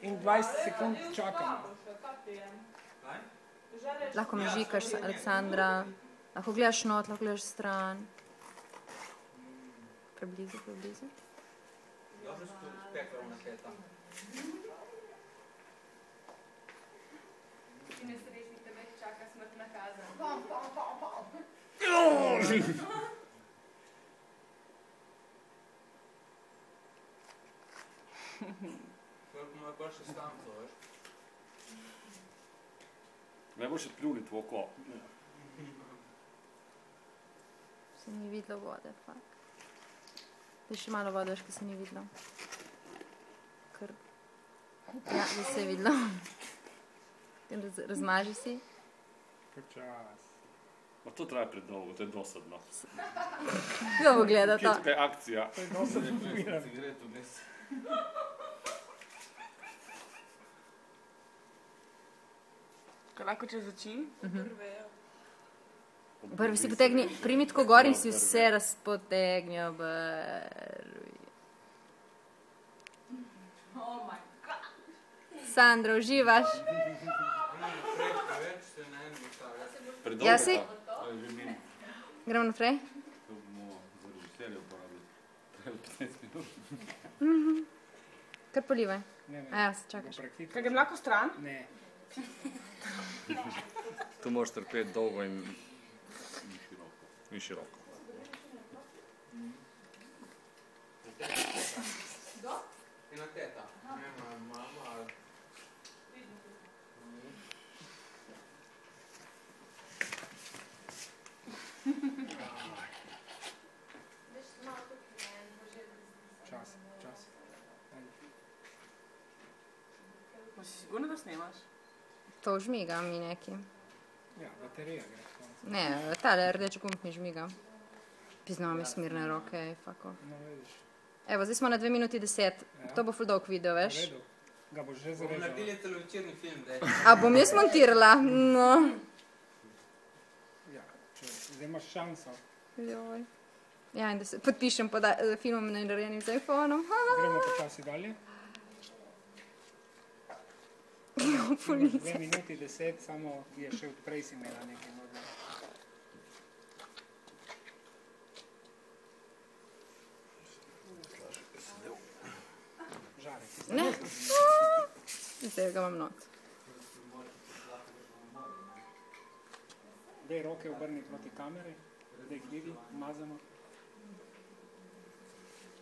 in 20 sekund čakamo. Lahko me žikaš, Aleksandra. Lahko gledaš not, lahko gledaš stran. Preblizu. Dobro spekla ona sveta. Ti nesrečnik tebe čaka smrtna kazen. Koliko mu je pa še stanco, veš? Najboljše pljuniti v oko. Se ni videlo vode, fakt. Da še malo vode, ki se ni videlo. Ker... Ja, da se je videlo. Razmaži si. Počas. Pa to traja predolgo, to je dosadno. Kdo bo gleda to? Kje je tukaj akcija? To je dosadno film. Cigaretu vmes. Kaj lahko čez oči? Prvi si potegni, primi tako gor in si vse razpotegni obrvi. Oh my god. Sandra, uživaš? Predolgo Ja, si? pa. To je že mimo. Gremo naprej? To bomo za režiserje uporabili. To je 15 minut. Kar polivaj. Ne, A ja, se čakaš. Kaj grem lahko stran? Ne. Tu moraš trpeti dolgo in široko. Ena teta. Ne, mama, ali... Čas. Pa si sigurno, da snemaš? To žmiga mi neki. Ja, baterija gre. Ne, tale rdeči gumb mi žmiga. Piznamo mi smirne roke, fako. No, vidiš. Evo, zdaj smo na 2 minuti 10. Ja. To bo ful dolg video, V veš? redu. Ga boš že Bomo zarezal. naredili celovečerni film, da je... A bom jaz montirala? No. Ja, zdaj imaš šanso. Joj. Ja, in da se podpišem pod filmom narejenim z iPhoneom. Gremo počasi dalje. Ful 2 minuti 10, samo je še odprej si imela nekaj morda. Žare, ti se Ne. Zdaj ga imam not. Daj roke obrni proti kameri, da jih vidi, mazamo.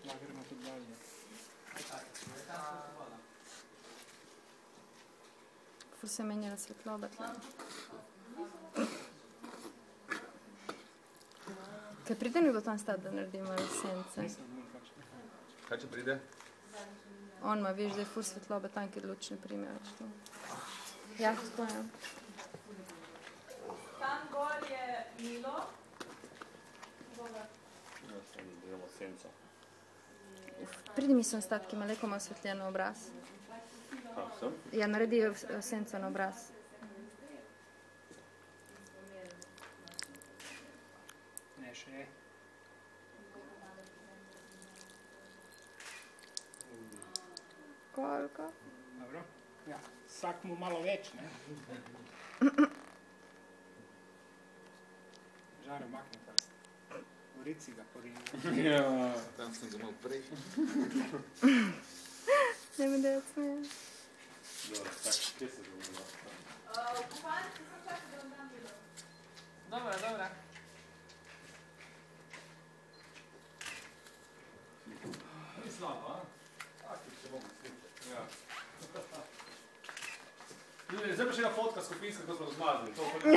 Lahko gremo tudi dalje. Ful se je menjala svetloba tle. Kaj pride mi bo tam stati, da naredimo sence? Mislim, ni pač. Kaj če pride? On ma, veš, da je ful svetloba tam, kjer luč ne prime več tu. Ja, spojam. Tam gor je Milo. Ja, sem delamo senco. Pridi mi sem stati, ki ima leko ima osvetljen obraz. Kaj sem? Ja, naredi senco na obraz. Ne, še je. Koliko? Dobro? Ja, vsak mu malo več, ne? Žare, makni prst. V rici ga porine. Ja. Tam sem ga malo prej. Ne mi da je odsmejem. Dobro, tak, kje se zelo? Kuhalnici sem čakala, da vam dam Milo. Dobra. Ni slabo, a? Tako, če bomo sličati. Ja. Zdaj pa še ena fotka skupinska, ko smo razmazali. To pa ne...